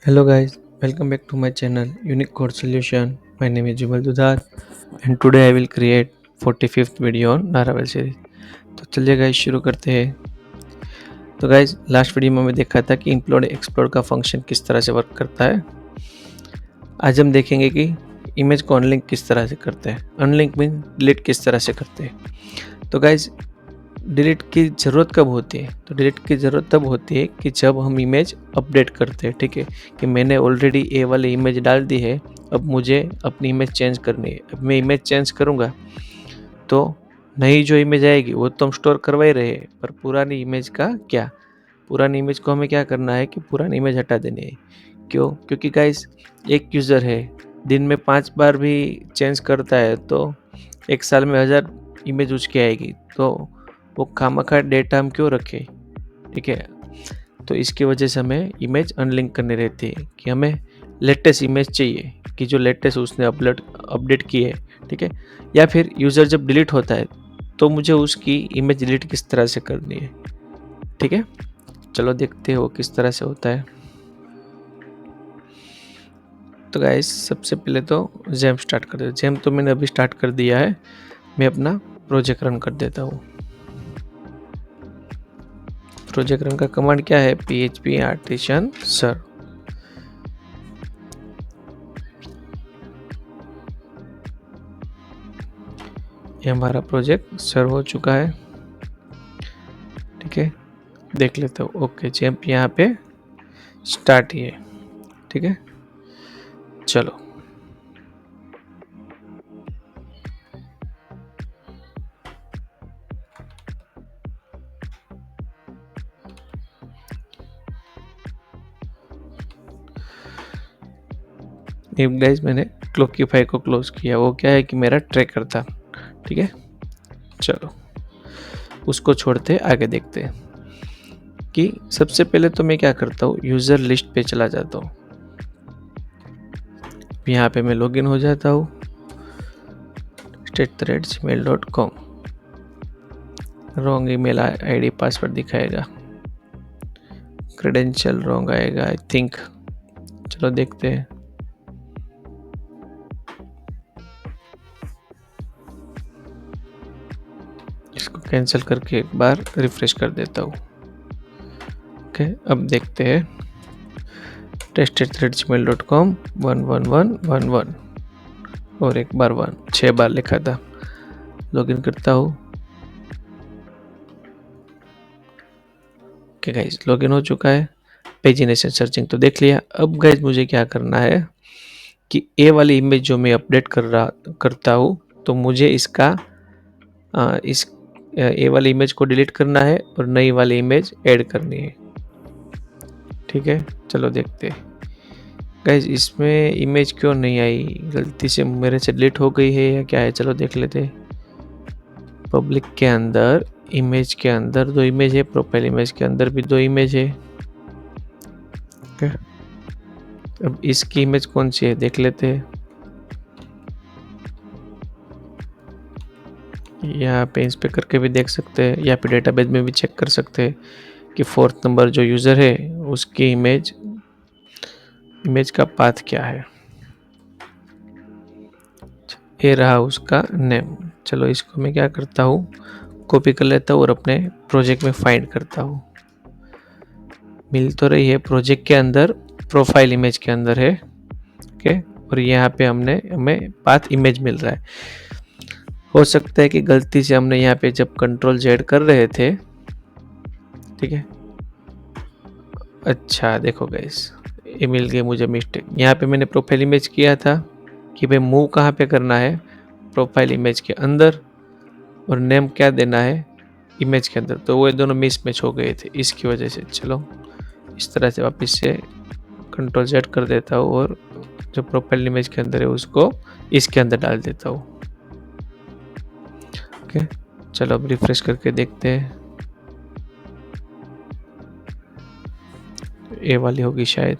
Hello guys, welcome back to my channel Unique Code Solution. My name is Jumal Dudar and today I will create 45th video on Laravel series. तो चलिए guys शुरू करते हैं। तो guys last video में देखा था कि इंप्लोड एक्सप्लोर का फंक्शन किस तरह से वर्क करता है। आज हम देखेंगे कि इमेज को अनलिंक किस तरह से करते हैं, अनलिंक मीन डिलीट किस तरह से करते हैं। तो गाइस डिलीट की ज़रूरत कब होती है? तो डिलीट की ज़रूरत तब होती है कि जब हम इमेज अपडेट करते हैं। ठीक है, कि मैंने ऑलरेडी ए वाली इमेज डाल दी है, अब मुझे अपनी इमेज चेंज करनी है। अब मैं इमेज चेंज करूँगा तो नई जो इमेज आएगी वो तो हम स्टोर करवा ही रहे हैं, पर पुरानी इमेज का क्या? पुरानी इमेज को हमें क्या करना है कि पुरानी इमेज हटा देनी है। क्यों? क्योंकि गाइस एक यूज़र है, दिन में 5 बार भी चेंज करता है तो 1 साल में 1000 इमेज उसकी आएगी, तो वो खामखा डेटा हम क्यों रखें? ठीक है, तो इसकी वजह से हमें इमेज अनलिंक करनी रहती है कि हमें लेटेस्ट इमेज चाहिए कि जो लेटेस्ट उसने अपडेट की है। ठीक है, या फिर यूज़र जब डिलीट होता है तो मुझे उसकी इमेज डिलीट किस तरह से करनी है। ठीक है, चलो देखते हैं वो किस तरह से होता है। तो गाइस सबसे पहले तो जेम स्टार्ट कर देते। जेम तो मैंने अभी स्टार्ट कर दिया है, मैं अपना प्रोजेक्ट रन कर देता हूँ। प्रोजेक्ट रन का कमांड क्या है? php artisan sir. ये हमारा प्रोजेक्ट सर्व हो चुका है। ठीक है, देख लेते हो। ओके, जंप यहाँ पे स्टार्ट ही है। ठीक है, चलो गाइस मैंने क्लॉकिफाई को क्लोज किया। वो क्या है कि मेरा ट्रैकर था। ठीक है, चलो उसको छोड़ते आगे देखते हैं कि सबसे पहले तो मैं क्या करता हूँ, यूज़र लिस्ट पे चला जाता हूँ। यहाँ पे मैं लॉगिन हो जाता हूँ state@gmail.com। Wrong email ID password दिखाएगा, क्रेडेंशियल रॉन्ग आएगा आई थिंक। चलो देखते हैं। इसको कैंसिल करके एक बार रिफ्रेश कर देता हूँ। ओके, अब देखते हैं test@gmail.com 11111 और एक बार 1 6 बार लिखा था। लॉगिन करता हूँ। ओके गाइज, लॉगिन हो चुका है। पेजिनेशन सर्चिंग तो देख लिया। अब गाइज मुझे क्या करना है कि ए वाली इमेज जो मैं अपडेट करता हूँ, तो मुझे इस ए वाली इमेज को डिलीट करना है और नई वाली इमेज ऐड करनी है। ठीक है, चलो देखते हैं। गाइज इसमें इमेज क्यों नहीं आई? गलती से मेरे से डिलीट हो गई है या क्या है? चलो देख लेते हैं। पब्लिक के अंदर इमेज के अंदर 2 इमेज है, प्रोफाइल इमेज के अंदर भी 2 इमेज है। ओके, अब इसकी इमेज कौन सी है देख लेते हैं। यहाँ पे इस पे करके भी देख सकते हैं, या फिर डेटाबेस में भी चेक कर सकते हैं कि 4th नंबर जो यूज़र है उसकी इमेज का पाथ क्या है। ये रहा उसका नेम। चलो इसको मैं क्या करता हूँ, कॉपी कर लेता हूँ और अपने प्रोजेक्ट में फाइंड करता हूँ। मिल तो रही है प्रोजेक्ट के अंदर, प्रोफाइल इमेज के अंदर है। ओके, और यहाँ पे हमें पाथ इमेज मिल रहा है। हो सकता है कि गलती से हमने यहाँ पे जब कंट्रोल जेड कर रहे थे। ठीक है, अच्छा देखो गाइस, ये मिल गई मुझे मिस्टेक। यहाँ पे मैंने प्रोफाइल इमेज किया था कि भाई मूव कहाँ पे करना है, प्रोफाइल इमेज के अंदर, और नेम क्या देना है इमेज के अंदर, तो वो दोनों मिसमैच हो गए थे इसकी वजह से। चलो इस तरह से वापस से कंट्रोल जेड कर देता हूँ और जो प्रोफाइल इमेज के अंदर है उसको इसके अंदर डाल देता हूँ। ओके, चलो अब रिफ्रेश करके देखते हैं। ए वाली होगी शायद।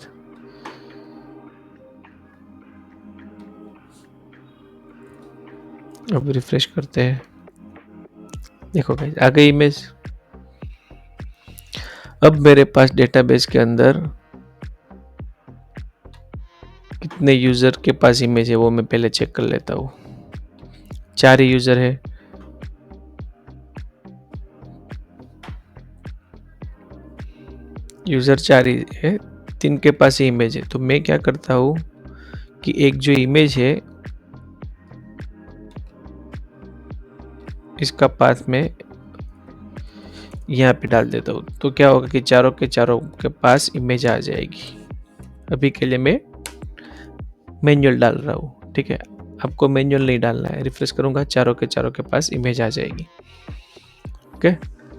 अब रिफ्रेश करते हैं। देखो गाइस आ गई इमेज। अब मेरे पास डेटाबेस के अंदर कितने यूज़र के पास इमेज है वो मैं पहले चेक कर लेता हूँ। 4 ही यूज़र है। यूज़र 4 ही है, 3 के पास ही इमेज है। तो मैं क्या करता हूँ कि एक जो इमेज है इसका पाथ में यहाँ पे डाल देता हूँ। तो क्या होगा कि चारों के पास इमेज आ जाएगी। अभी के लिए मैं मैनुअल डाल रहा हूँ, ठीक है। आपको मैनुअल नहीं डालना है। रिफ्रेश करूँगा, चारों के पास इमेज आ जाएगी। ओके।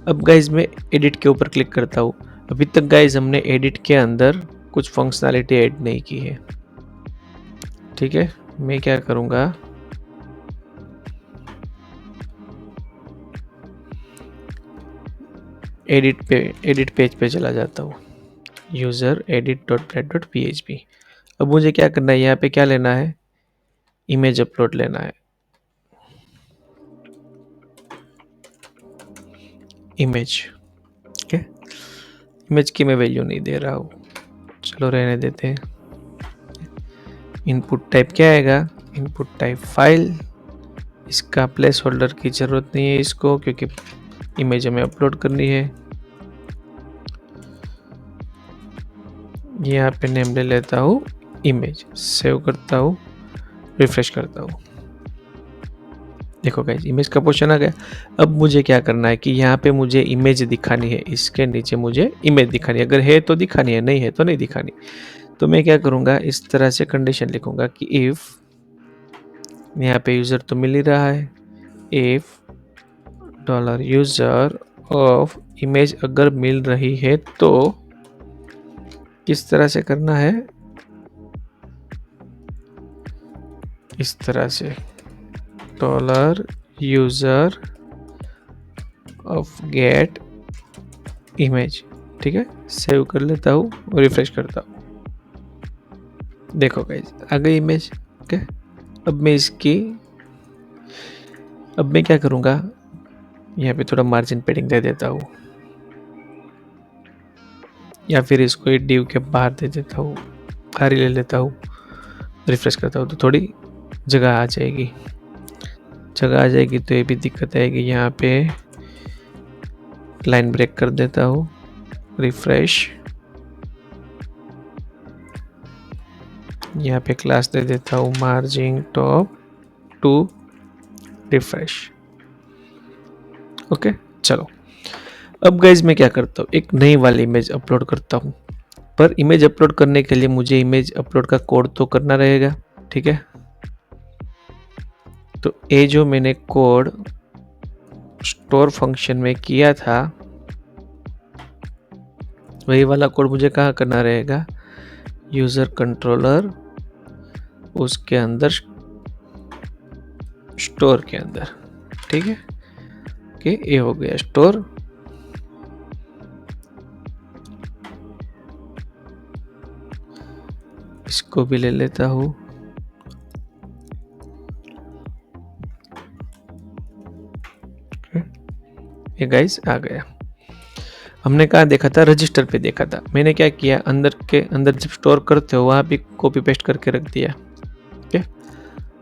अब गाइज मैं एडिट के ऊपर क्लिक करता हूँ। अभी तक गाइज हमने एडिट के अंदर कुछ फंक्शनैलिटी ऐड नहीं की है, ठीक है। मैं क्या करूँगा, एडिट पेज पे चला जाता हूँ। User edit.thread.php। अब मुझे क्या करना है, यहाँ पे क्या लेना है, इमेज अपलोड लेना है। Image, okay. इमेज की मैं वैल्यू नहीं दे रहा हूँ, चलो रहने देते हैं। इनपुट टाइप क्या आएगा, इनपुट टाइप फाइल। इसका प्लेस होल्डर की ज़रूरत नहीं है इसको, क्योंकि इमेज हमें अपलोड करनी है। यहाँ पे नेम ले लेता हूँ इमेज, सेव करता हूँ, रिफ्रेश करता हूँ। देखो गाइस इमेज का पोर्शन आ गया। अब मुझे क्या करना है कि यहाँ पे मुझे इमेज दिखानी है, इसके नीचे मुझे इमेज दिखानी है। अगर है तो दिखानी है, नहीं है तो नहीं दिखानी। तो मैं क्या करूँगा, इस तरह से कंडीशन लिखूंगा कि इफ़, यहाँ पे यूज़र तो मिल ही रहा है, इफ़ $यूज़र ऑफ इमेज अगर मिल रही है तो किस तरह से करना है, इस तरह से $यूज़र ऑफ गेट इमेज, ठीक है। सेव कर लेता हूँ और रिफ्रेश करता हूँ। देखो गाइस आ गई इमेज, ओके। अब मैं क्या करूँगा, यहाँ पे थोड़ा मार्जिन पेडिंग दे देता हूँ, या फिर इसको एक डिव के बाहर दे देता हूँ, बाहर ही ले लेता हूँ। रिफ्रेश करता हूँ तो थोड़ी जगह आ जाएगी। तो ये भी दिक्कत आएगी। यहाँ पे लाइन ब्रेक कर देता हूँ, रिफ्रेश। यहाँ पे क्लास दे देता हूँ margin top two, refresh. Okay चलो। अब गाइज मैं क्या करता हूँ, एक नई वाली इमेज अपलोड करता हूँ। पर इमेज अपलोड करने के लिए मुझे इमेज अपलोड का कोड तो करना रहेगा, ठीक है। तो ये जो मैंने कोड स्टोर फंक्शन में किया था, वही वाला कोड मुझे कहाँ करना रहेगा, यूजर कंट्रोलर, उसके अंदर स्टोर के अंदर, ठीक है। ओके ये हो गया स्टोर। इसको भी ले लेता हूँ। ये गाइस आ गया। हमने कहा देखा था, रजिस्टर पे देखा था। मैंने क्या किया, अंदर के अंदर जब स्टोर करते हो वहां भी कॉपी पेस्ट करके रख दिया, ओके।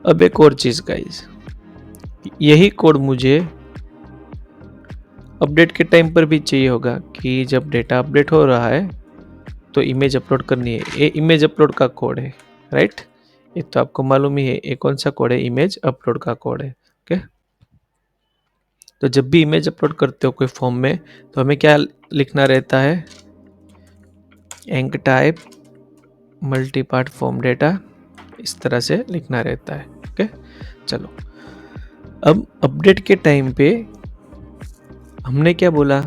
अब एक और चीज गाइस, यही कोड मुझे अपडेट के टाइम पर भी चाहिए होगा कि जब डेटा अपडेट हो रहा है तो इमेज अपलोड करनी है। ये इमेज अपलोड का कोड है, राइट। ये तो आपको मालूम ही है, ये कौन सा कोड है, इमेज अपलोड का कोड है, ओके। तो जब भी इमेज अपलोड करते हो कोई फॉर्म में, तो हमें क्या लिखना रहता है, enctype multipart form data, इस तरह से लिखना रहता है, ओके। चलो अब अपडेट के टाइम पे हमने क्या बोला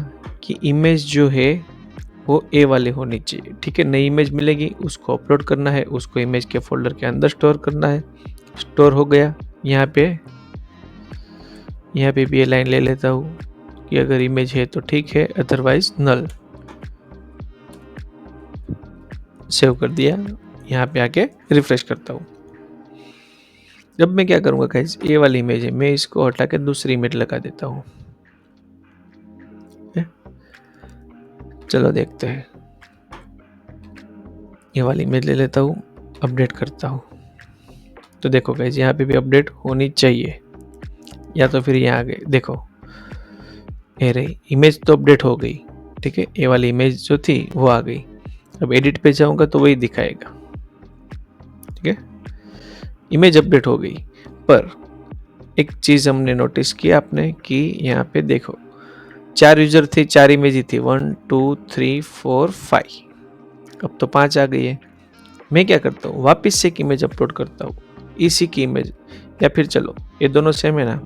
कि इमेज जो है वो ए वाली होनी चाहिए, ठीक है। नई इमेज मिलेगी, उसको अपलोड करना है, उसको इमेज के फोल्डर के अंदर स्टोर करना है। स्टोर हो गया। यहाँ पे भी ये लाइन ले लेता हूँ कि अगर इमेज है तो ठीक है, अदरवाइज नल। सेव कर दिया। यहाँ पे आके रिफ्रेश करता हूँ। जब मैं क्या करूँगा गाइस, ये वाली इमेज है, मैं इसको हटा के दूसरी इमेज लगा देता हूँ। चलो देखते हैं, ये वाली इमेज ले लेता हूँ, अपडेट करता हूँ तो देखो गाइज यहाँ पे भी अपडेट होनी चाहिए, या तो फिर यहाँ आ गए, देखो ये रही इमेज तो अपडेट हो गई। ठीक है, ये वाली इमेज जो थी वो आ गई। अब एडिट पे जाऊंगा तो वही दिखाएगा। ठीक है, इमेज अपडेट हो गई, पर एक चीज हमने नोटिस किया आपने कि यहाँ पे देखो 4 यूजर थे, 4 इमेज ही थी, 1 2 3 4 5। अब तो 5 आ गई है। मैं क्या करता हूँ, वापस से एक इमेज अपलोड करता हूँ, इसी की इमेज, या फिर चलो ये दोनों सेम है ना,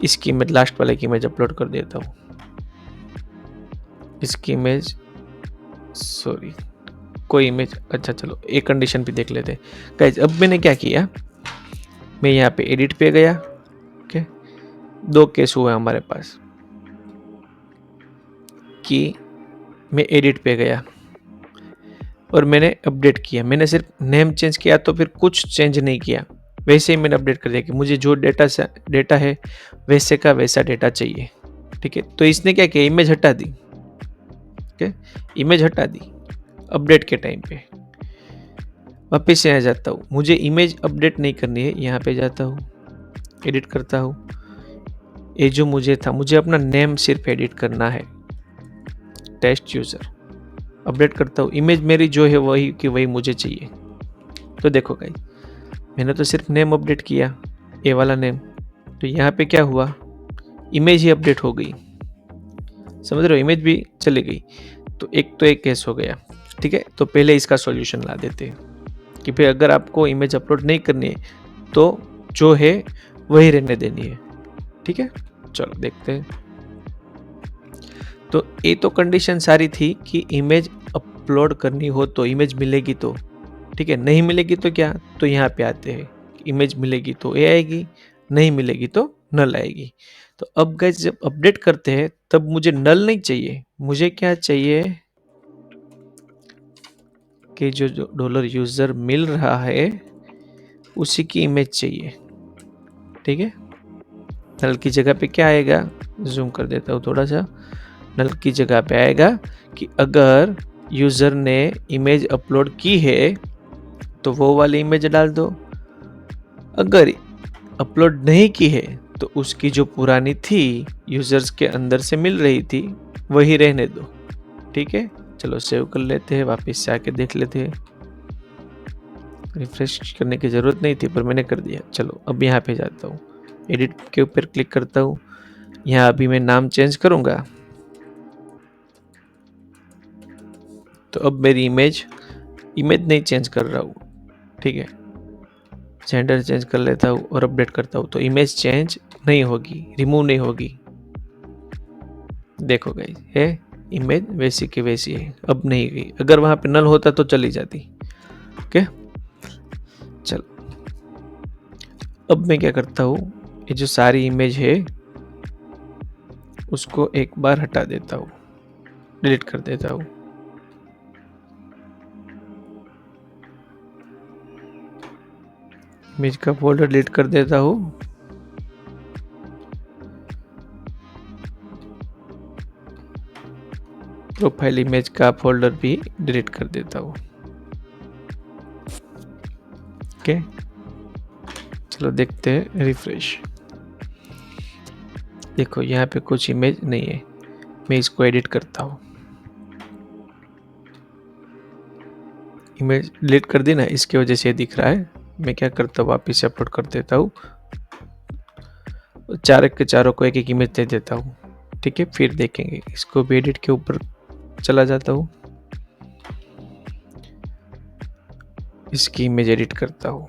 इसकी इमेज, लास्ट वाले की इमेज अपलोड कर देता हूँ। इसकी इमेज, सॉरी कोई इमेज, अच्छा चलो एक कंडीशन भी देख लेते हैं गाइज। अब मैंने क्या किया, मैं यहाँ पे एडिट पे गया। ओके, 2 केस हुए हमारे पास कि मैं एडिट पे गया और मैंने अपडेट किया, मैंने सिर्फ नेम चेंज किया, तो फिर कुछ चेंज नहीं किया, वैसे ही मैंने अपडेट कर दिया कि मुझे जो डेटा है वैसे का वैसा डेटा चाहिए। ठीक है, तो इसने क्या किया, इमेज हटा दी। ओके, इमेज हटा दी अपडेट के टाइम पे। वापस से आ जाता हूँ, मुझे इमेज अपडेट नहीं करनी है, यहाँ पे जाता हूँ, एडिट करता हूँ। ये जो मुझे था, मुझे अपना नेम सिर्फ एडिट करना है, टेस्ट यूजर, अपडेट करता हूँ। इमेज मेरी जो है वही की वही मुझे चाहिए। तो देखो गाइस, मैंने तो सिर्फ नेम अपडेट किया, ये वाला नेम, तो यहाँ पे क्या हुआ, इमेज ही अपडेट हो गई। समझ रहे हो, इमेज भी चली गई। तो एक केस हो गया। ठीक है, तो पहले इसका सॉल्यूशन ला देते हैं कि भाई अगर आपको इमेज अपलोड नहीं करनी है तो जो है वही रहने देनी है। ठीक है, चलो देखते हैं। तो ये तो कंडीशन सारी थी कि इमेज अपलोड करनी हो तो इमेज मिलेगी तो। ठीक है, नहीं मिलेगी तो क्या, तो यहाँ पे आते हैं, इमेज मिलेगी तो ये आएगी, नहीं मिलेगी तो नल आएगी। तो अब गाइस जब अपडेट करते हैं तब मुझे नल नहीं चाहिए, मुझे क्या चाहिए कि जो डॉलर यूजर मिल रहा है उसी की इमेज चाहिए। ठीक है, नल की जगह पे क्या आएगा, जूम कर देता हूँ थोड़ा सा, नल की जगह पे आएगा कि अगर यूजर ने इमेज अपलोड की है तो वो वाली इमेज डाल दो, अगर अपलोड नहीं की है तो उसकी जो पुरानी थी यूजर्स के अंदर से मिल रही थी वही रहने दो। ठीक है, चलो सेव कर लेते हैं, वापस से आके देख लेते हैं। रिफ्रेश करने की ज़रूरत नहीं थी पर मैंने कर दिया। चलो अब यहाँ पे जाता हूँ, एडिट के ऊपर क्लिक करता हूँ, यहाँ अभी मैं नाम चेंज करूँगा। तो अब मेरी इमेज नहीं चेंज कर रहा हूँ। ठीक है, जेंडर चेंज कर लेता हूँ और अपडेट करता हूँ तो इमेज चेंज नहीं होगी, रिमूव नहीं होगी। देखो गाइस, है इमेज वैसी की वैसी है, अब नहीं गई। अगर वहां पे नल होता तो चली जाती। ओके, चलो अब मैं क्या करता हूँ, ये जो सारी इमेज है उसको एक बार हटा देता हूँ, डिलीट कर देता हूँ। इमेज का फोल्डर डिलीट कर देता हूँ। प्रोफाइल इमेज का फोल्डर भी डिलीट कर देता हूँ। ओके, चलो देखते हैं, रिफ्रेश। देखो यहाँ पे कुछ इमेज नहीं है, मैं इसको एडिट करता हूँ। इमेज डिलीट कर दी ना, इसकी वजह से दिख रहा है। मैं क्या करता हूँ, वापस से अपलोड कर देता हूँ, चारों के चारों को एक एक इमेज दे देता हूँ। ठीक है, फिर देखेंगे। इसको भी एडिट के ऊपर चला जाता हूँ, इसकी इमेज एडिट करता हूँ।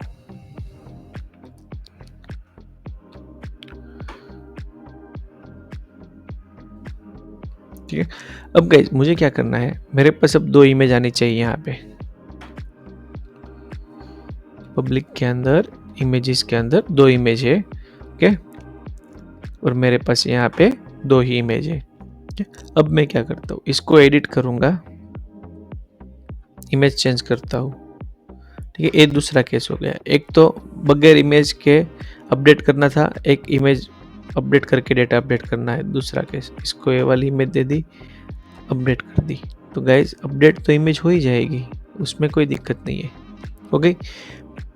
ठीक है, अब गाइस मुझे क्या करना है, मेरे पास अब 2 इमेज आनी चाहिए यहाँ पे, पब्लिक के अंदर, इमेजेस के अंदर 2 इमेज है। ओके, और मेरे पास यहाँ पे 2 ही इमेज है। अब मैं क्या करता हूँ, इसको एडिट करूँगा, इमेज चेंज करता हूँ। ठीक है, एक दूसरा केस हो गया। एक तो बगैर इमेज के अपडेट करना था, एक इमेज अपडेट करके डेटा अपडेट करना है, दूसरा केस। इसको ये वाली इमेज दे दी, अपडेट कर दी, तो गाइज अपडेट तो इमेज हो ही जाएगी, उसमें कोई दिक्कत नहीं है। हो गई,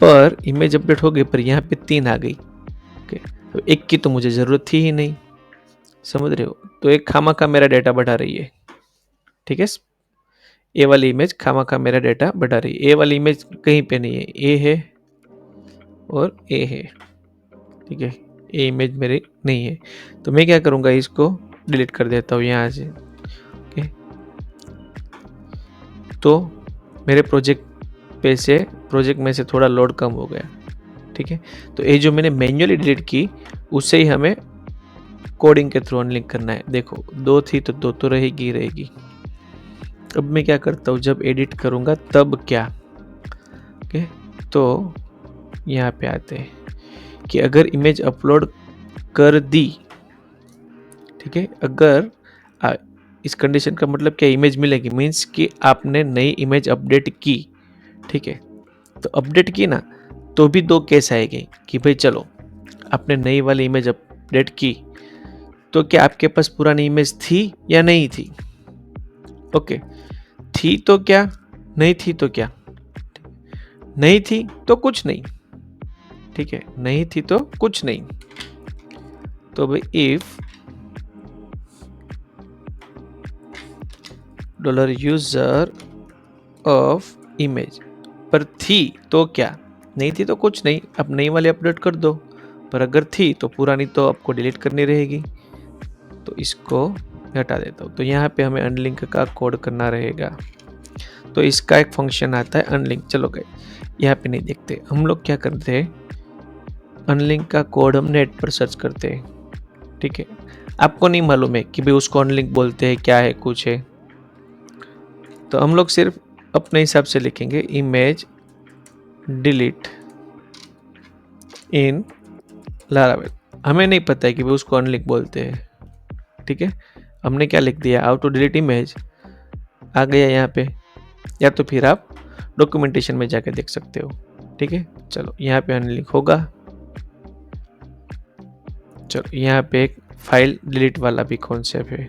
पर इमेज अपडेट हो गई, पर यहाँ पे 3 आ गई। ओके, तो एक की तो मुझे ज़रूरत थी ही नहीं, समझ रहे हो? तो एक खामखा मेरा डेटा बढ़ा रही है, ठीक है? ए वाली इमेज खामखा मेरा डेटा बढ़ा रही है। ए वाली इमेज कहीं पे नहीं है, ए है और ए है, ठीक है? ए इमेज मेरी नहीं है, तो मैं क्या करूँगा, इसको डिलीट कर देता हूँ यहाँ से। ओके, तो मेरे प्रोजेक्ट में से थोड़ा लोड कम हो गया, ठीक है? तो ये जो मैंने मैन्युअली डिलीट की, उससे ही हमें कोडिंग के थ्रू अनलिंक करना है। देखो 2 थी तो 2 तो रहेगी ही रहेगी। अब मैं क्या करता हूँ, जब एडिट करूँगा तब क्या, ओके, तो यहाँ पे आते हैं कि अगर इमेज अपलोड कर दी, ठीक है, अगर इस कंडीशन का मतलब क्या, इमेज मिलेगी, मीन्स कि आपने नई इमेज अपडेट की, ठीक है? तो अपडेट की ना, तो भी 2 केस आएंगे कि भाई चलो आपने नई वाली इमेज अपडेट की, तो क्या आपके पास पुरानी इमेज थी या नहीं थी? ओके, थी तो क्या, नहीं थी तो क्या? नहीं थी तो कुछ नहीं, ठीक है? नहीं थी तो कुछ नहीं। तो भाई इफ $यूजर ऑफ इमेज, पर थी तो क्या, नहीं थी तो कुछ नहीं, अब नई वाली अपडेट कर दो, पर अगर थी तो पुरानी तो आपको डिलीट करनी रहेगी। तो इसको हटा देता हूँ। तो यहाँ पे हमें अनलिंक का कोड करना रहेगा, तो इसका एक फंक्शन आता है अनलिंक। चलो गए, यहाँ पे नहीं देखते, हम लोग क्या करते हैं, अनलिंक का कोड हम नेट पर सर्च करते हैं, ठीक है? आपको नहीं मालूम है कि भाई उसको अनलिंक बोलते हैं, क्या है, कुछ है, तो हम लोग सिर्फ अपने हिसाब से लिखेंगे, इमेज डिलीट इन लारावेल। हमें नहीं पता है कि भाई उसको अनलिंक बोलते हैं, ठीक है? हमने क्या लिख दिया, हाउ टू डिलीट इमेज आ गया यहाँ पे, या तो फिर आप डॉक्यूमेंटेशन में जाके देख सकते हो, ठीक है? चलो यहाँ पे अनलिंक होगा। चलो यहाँ पे एक फाइल डिलीट वाला भी कॉन्सेप्ट है,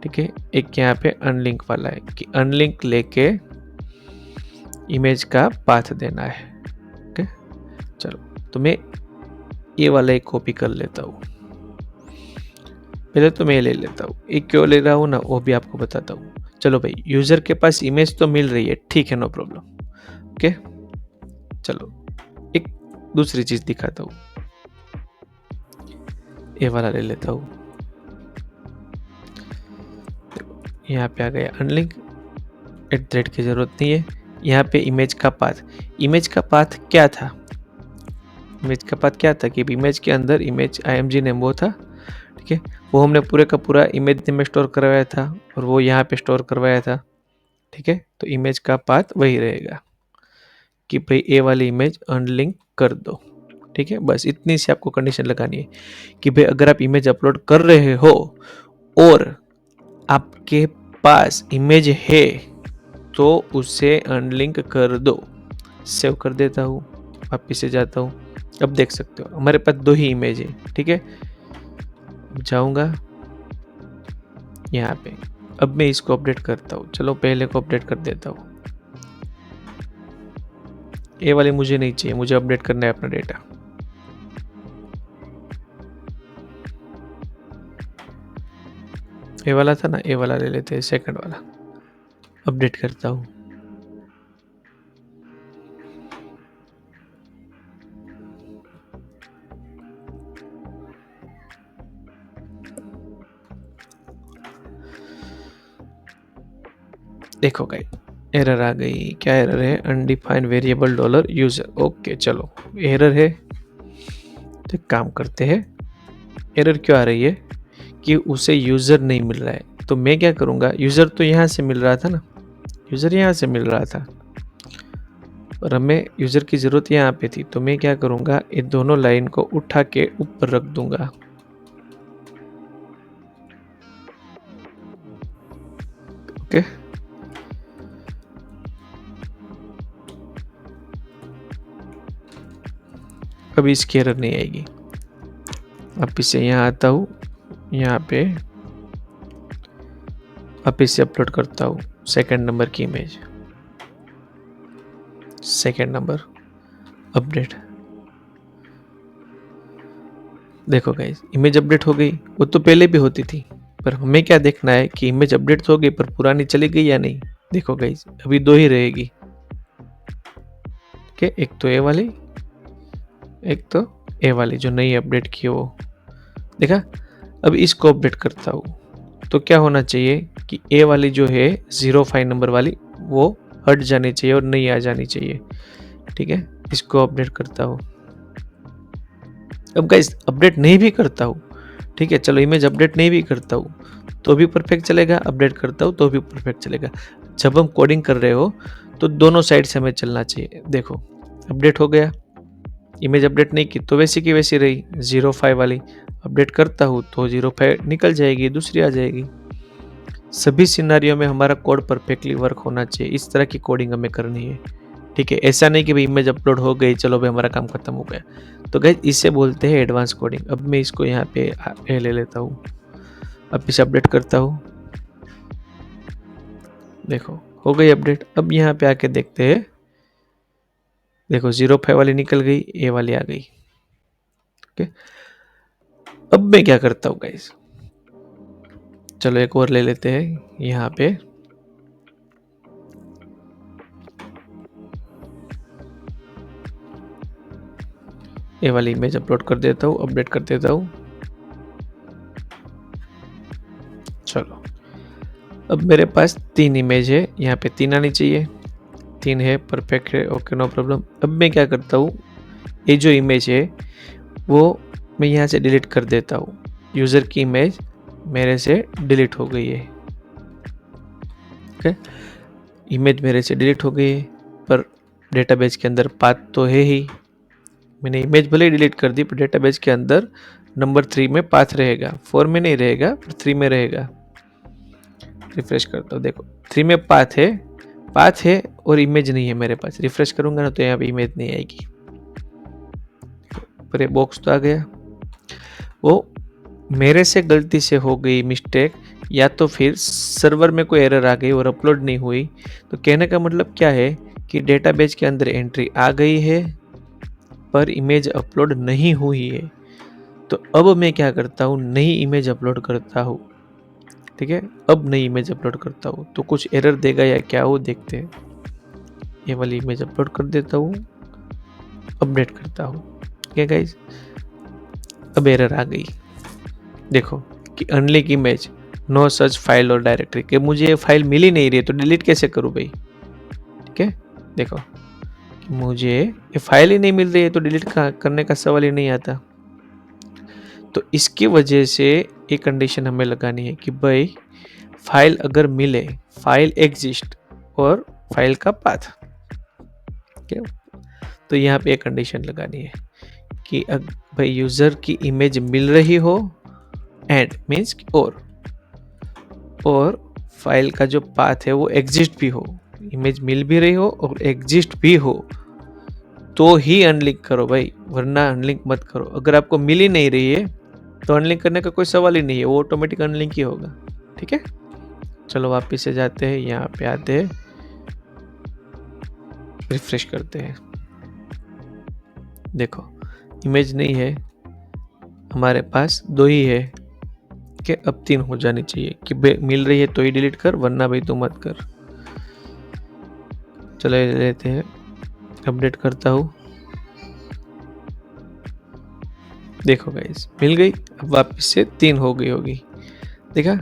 ठीक है? एक यहाँ पे अनलिंक वाला है कि अनलिंक लेके इमेज का पाथ देना है, ओके? चलो, तो मैं ये वाला एक कॉपी कर लेता हूँ। पहले तो मैं ले लेता हूँ, ये क्यों ले रहा हूँ ना, वो भी आपको बताता हूँ। चलो भाई, यूजर के पास इमेज तो मिल रही है, ठीक है, नो प्रॉब्लम, ओके? चलो एक दूसरी चीज दिखाता हूँ, ये वाला ले लेता हूँ। यहाँ पे आ गया अनलिंक, @ की जरूरत नहीं है। यहाँ पे इमेज का पाथ, इमेज का पाथ क्या था, इमेज का पाथ क्या था कि इमेज के अंदर इमेज img नेम वो था, ठीक है? वो हमने पूरे का पूरा इमेज नेम में स्टोर करवाया था और वो यहाँ पे स्टोर करवाया था, ठीक है? तो इमेज का पाथ वही रहेगा कि भाई ए वाली इमेज अनलिंक कर दो, ठीक है? बस इतनी सी आपको कंडीशन लगानी है कि भाई अगर आप इमेज अपलोड कर रहे हो और आपके पास इमेज है तो उसे अनलिंक कर दो। सेव कर देता हूँ, वापिस से जाता हूँ। अब देख सकते हो हमारे पास 2 ही इमेज है, ठीक है? जाऊंगा यहाँ पे, अब मैं इसको अपडेट करता हूँ। चलो पहले को अपडेट कर देता हूँ, ये वाली मुझे नहीं चाहिए, मुझे अपडेट करना है अपना डेटा। ये वाला था ना, ये वाला ले लेते हैं, सेकंड वाला अपडेट करता हूँ। देखो गाइस, एरर आ गई। क्या एरर है, अनडिफाइंड वेरिएबल $यूजर। ओके चलो, एरर है तो एक काम करते हैं, एरर क्यों आ रही है कि उसे यूजर नहीं मिल रहा है। तो मैं क्या करूँगा, यूजर तो यहाँ से मिल रहा था ना, यूजर यहाँ से मिल रहा था और हमें यूजर की ज़रूरत यहाँ पे थी। तो मैं क्या करूँगा, ये दोनों लाइन को उठा के ऊपर रख दूंगा, ओके? अभी इसकी एरर नहीं आएगी। अब इसे यहाँ आता हूँ, यहाँ पे अब इसे अपलोड करता हूँ, सेकंड नंबर की इमेज, सेकेंड नंबर अपडेट। देखो गाइस, इमेज अपडेट हो गई, वो तो पहले भी होती थी, पर हमें क्या देखना है कि इमेज अपडेट तो हो गई पर पुरानी चली गई या नहीं। देखो गाइस, अभी दो ही रहेगी। ठीक है, एक तो ए वाली, एक तो ए वाली जो नई अपडेट की है वो। देखा, अब इसको अपडेट करता हूँ तो क्या होना चाहिए कि ए वाली जो है 05 नंबर वाली वो हट जानी चाहिए और नहीं आ जानी चाहिए। ठीक है, इसको अपडेट करता हूँ। अब गाइस अपडेट नहीं भी करता हूँ, ठीक है, चलो इमेज अपडेट नहीं भी करता हूँ तो भी परफेक्ट चलेगा, अपडेट करता हूँ तो भी परफेक्ट चलेगा। जब हम कोडिंग कर रहे हो तो दोनों साइड से हमें चलना चाहिए। देखो, अपडेट हो गया, इमेज अपडेट नहीं की तो वैसी की वैसी रही 05 वाली। अपडेट करता हूँ तो 05 निकल जाएगी, दूसरी आ जाएगी। सभी सिनारियों में हमारा कोड परफेक्टली वर्क होना चाहिए। इस तरह की कोडिंग हमें करनी है। ठीक है, ऐसा नहीं कि भाई इमेज अपलोड हो गई, चलो भाई हमारा काम खत्म हो गया। तो गाइस इसे बोलते हैं एडवांस कोडिंग। अब मैं इसको यहाँ पे ले लेता हूँ, अब इसे अपडेट करता हूँ। देखो हो गई अपडेट। अब यहाँ पे आके देखते हैं, देखो 05 वाली निकल गई, ए वाली आ गई। ओके, अब मैं क्या करता हूँ गाइस, चलो एक और ले लेते हैं। यहाँ पे ये वाली इमेज अपलोड कर देता हूँ, अपडेट कर देता हूँ। चलो, अब मेरे पास 3 इमेज है, यहाँ पे 3 आनी चाहिए। 3 है, परफेक्ट है, ओके नो प्रॉब्लम। अब मैं क्या करता हूँ, ये जो इमेज है वो मैं यहाँ से डिलीट कर देता हूँ। यूज़र की इमेज मेरे से डिलीट हो गई है। ओके, इमेज मेरे से डिलीट हो गई है, पर डेटाबेस के अंदर पाथ तो है ही। मैंने इमेज भले ही डिलीट कर दी पर डेटाबेस के अंदर नंबर 3 में पाथ रहेगा, 4 में नहीं रहेगा पर 3 में रहेगा। रिफ्रेश करता हूँ, देखो 3 में पाथ है और इमेज नहीं है मेरे पास। रिफ्रेश करूंगा ना तो यहाँ पे इमेज नहीं आएगी। पर ये बॉक्स तो आ गया। वो मेरे से गलती से हो गई मिस्टेक, या तो फिर सर्वर में कोई एरर आ गई और अपलोड नहीं हुई। तो कहने का मतलब क्या है कि डेटाबेस के अंदर एंट्री आ गई है पर इमेज अपलोड नहीं हुई है। तो अब मैं क्या करता हूँ, नई इमेज अपलोड करता हूँ। ठीक है, अब नई इमेज अपलोड करता हूँ तो कुछ एरर देगा या क्या वो देखते हैं। ये वाली इमेज अपलोड कर देता हूँ, अपडेट करता हूँ। ठीक है गाइज, अब एरर आ गई, देखो कि unlink image, no such file और डायरेक्टरी, कि मुझे ये फाइल मिल ही नहीं रही है तो डिलीट कैसे करूँ भाई। ठीक है, देखो कि मुझे ये फाइल ही नहीं मिल रही है तो डिलीट करने का सवाल ही नहीं आता। तो इसकी वजह से एक कंडीशन हमें लगानी है कि भाई फाइल अगर मिले, फाइल एग्जिस्ट और फाइल का पाथ। ठीक है, तो यहाँ पे एक कंडीशन लगानी है कि भाई यूजर की इमेज मिल रही हो एंड मीन्स और फाइल का जो पाथ है वो एग्जिस्ट भी हो, इमेज मिल भी रही हो और एग्जिस्ट भी हो तो ही अनलिंक करो भाई, वरना अनलिंक मत करो। अगर आपको मिल ही नहीं रही है तो अनलिंक करने का कोई सवाल ही नहीं है, वो ऑटोमेटिक अनलिंक ही होगा। ठीक है, चलो वापिस से जाते हैं, यहाँ पे आते हैं, रिफ्रेश करते हैं। देखो इमेज नहीं है हमारे पास, 2 ही है कि अब 3 हो जानी चाहिए कि मिल रही है तो ही डिलीट कर, वरना भाई तू मत कर। चले लेते हैं, अपडेट करता हूँ। देखो गाइस मिल गई, अब वापस से 3 हो गई होगी। देखा,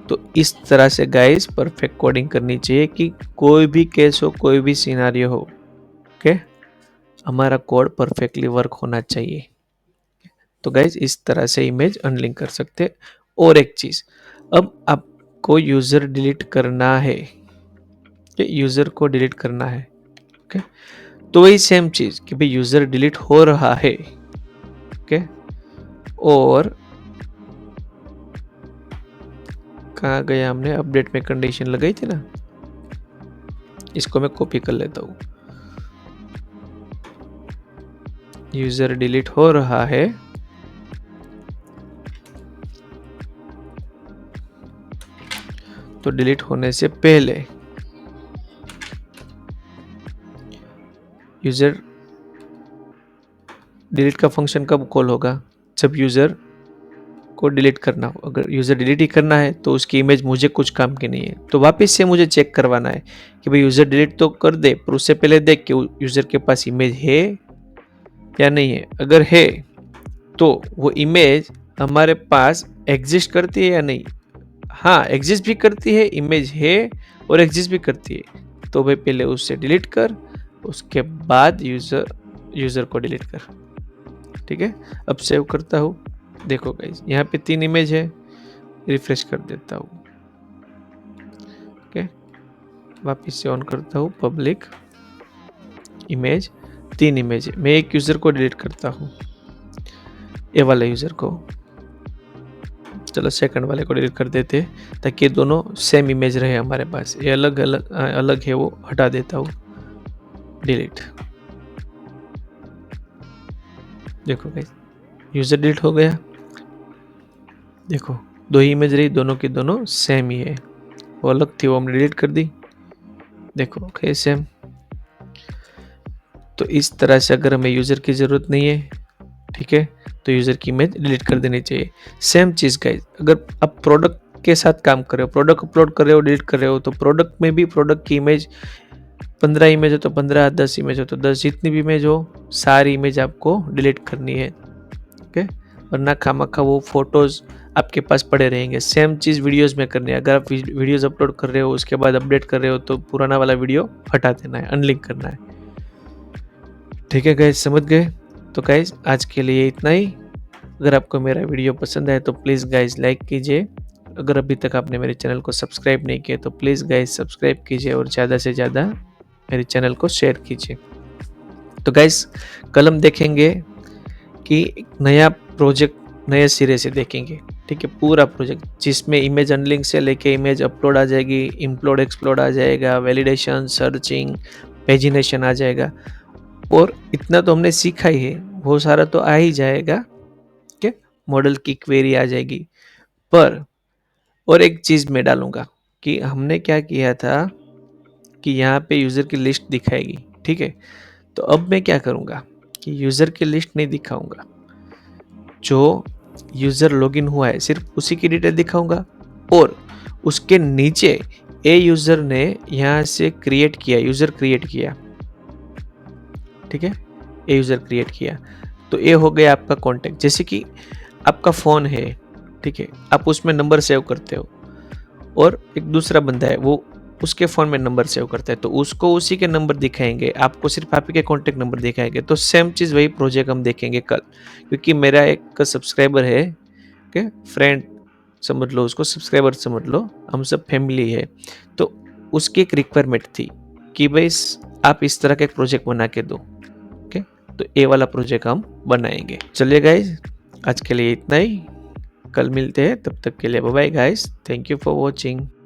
तो इस तरह से गाइस परफेक्ट कोडिंग करनी चाहिए कि कोई भी केस हो, कोई भी सिनारियो हो, ओके, हमारा कोड परफेक्टली वर्क होना चाहिए। तो गाइस इस तरह से इमेज अनलिंक कर सकते हैं। और एक चीज, अब आपको यूजर डिलीट करना है, यूजर को डिलीट करना है। ओके, तो वही सेम चीज कि भाई यूजर डिलीट हो रहा है। ओके, और कहाँ गया, हमने अपडेट में कंडीशन लगाई थी ना, इसको मैं कॉपी कर लेता हूँ। यूजर डिलीट हो रहा है तो डिलीट होने से पहले यूज़र डिलीट का फंक्शन कब कॉल होगा? जब यूज़र को डिलीट करना हो। अगर यूज़र डिलीट ही करना है तो उसकी इमेज मुझे कुछ काम की नहीं है, तो वापस से मुझे चेक करवाना है कि भाई यूज़र डिलीट तो कर दे, पर उससे पहले देख कि यूज़र के पास इमेज है या नहीं है। अगर है तो वो इमेज हमारे पास एग्जिस्ट करती है या नहीं। हाँ, एग्जिस्ट भी करती है, इमेज है और एग्जिस्ट भी करती है। तो भाई पहले उससे डिलीट कर, उसके बाद यूज़र को डिलीट कर। ठीक है, अब सेव करता हूँ। देखो गाइस, यहाँ पे 3 इमेज है, रिफ्रेश कर देता हूँ। ओके, वापस से ऑन करता हूँ पब्लिक इमेज, 3 इमेज है। मैं एक यूज़र को डिलीट करता हूँ, ये वाला यूज़र को। चलो सेकंड वाले को डिलीट कर देते हैं ताकि दोनों सेम इमेज रहे हमारे पास। ये अलग अलग है, वो हटा देता हूँ, डिलीट। देखो गाइस, यूज़र डिलीट हो गया। देखो, 2 ही इमेज रही, दोनों की दोनों सेम ही है। वो अलग थी, वो हमने डिलीट कर दी। देखो ओके, सेम। तो इस तरह से अगर हमें यूज़र की ज़रूरत नहीं है, ठीक है, तो यूज़र की इमेज डिलीट कर देनी चाहिए। सेम चीज़ गाइस, अगर आप प्रोडक्ट के साथ काम कर रहे हो, प्रोडक्ट अपलोड कर रहे हो, डिलीट कर रहे हो, तो प्रोडक्ट में भी प्रोडक्ट की इमेज 15 इमेज हो तो 15, 10 इमेज हो तो 10, जितनी भी इमेज हो सारी इमेज आपको डिलीट करनी है। ओके, वरना खामखा वो फोटोज़ आपके पास पड़े रहेंगे। सेम चीज़ वीडियोज़ में करनी है। अगर आप वीडियोज़ अपलोड कर रहे हो, उसके बाद अपडेट कर रहे हो, तो पुराना वाला वीडियो हटा देना है, अनलिंक करना है। ठीक है गाइस, समझ गए? तो गाइस आज के लिए इतना ही। अगर आपको मेरा वीडियो पसंद आए तो प्लीज़ गाइस लाइक कीजिए। अगर अभी तक आपने मेरे चैनल को सब्सक्राइब नहीं किया तो प्लीज़ गाइस सब्सक्राइब कीजिए और ज़्यादा से ज़्यादा मेरे चैनल को शेयर कीजिए। तो गाइस कल हम देखेंगे कि एक नया प्रोजेक्ट नए सिरे से देखेंगे। ठीक है, पूरा प्रोजेक्ट जिसमें इमेज अनलिंक से लेके इमेज अपलोड आ जाएगी, इम्प्लोड एक्सप्लोड आ जाएगा, वैलिडेशन, सर्चिंग, पेजिनेशन आ जाएगा। और इतना तो हमने सीखा ही है, वो सारा तो आ ही जाएगा। ठीक है, मॉडल की क्वेरी आ जाएगी। पर और एक चीज़ मैं डालूंगा कि हमने क्या किया था कि यहाँ पे यूज़र की लिस्ट दिखाएगी। ठीक है, तो अब मैं क्या करूँगा कि यूज़र की लिस्ट नहीं दिखाऊंगा, जो यूज़र लॉगिन हुआ है सिर्फ उसी की डिटेल दिखाऊंगा। और उसके नीचे ए यूज़र ने यहाँ से क्रिएट किया, यूज़र क्रिएट किया। ठीक है, ए यूज़र क्रिएट किया, तो ये हो गया आपका कॉन्टैक्ट। जैसे कि आपका फ़ोन है, ठीक है, आप उसमें नंबर सेव करते हो और एक दूसरा बंदा है, वो उसके फ़ोन में नंबर सेव करता है, तो उसको उसी के नंबर दिखाएंगे, आपको सिर्फ आप ही के कॉन्टैक्ट नंबर दिखाएंगे। तो सेम चीज़ वही प्रोजेक्ट हम देखेंगे कल, क्योंकि मेरा एक सब्सक्राइबर है, ओके, फ्रेंड समझ लो उसको, सब्सक्राइबर समझ लो, हम सब फैमिली है। तो उसकी एक रिक्वायरमेंट थी कि भाई आप इस तरह का एक प्रोजेक्ट बना के दो। ओके, तो ये वाला प्रोजेक्ट हम बनाएंगे। चलिए गाइज, आज के लिए इतना ही। कल मिलते हैं, तब तक के लिए bye bye guys, thank you for watching.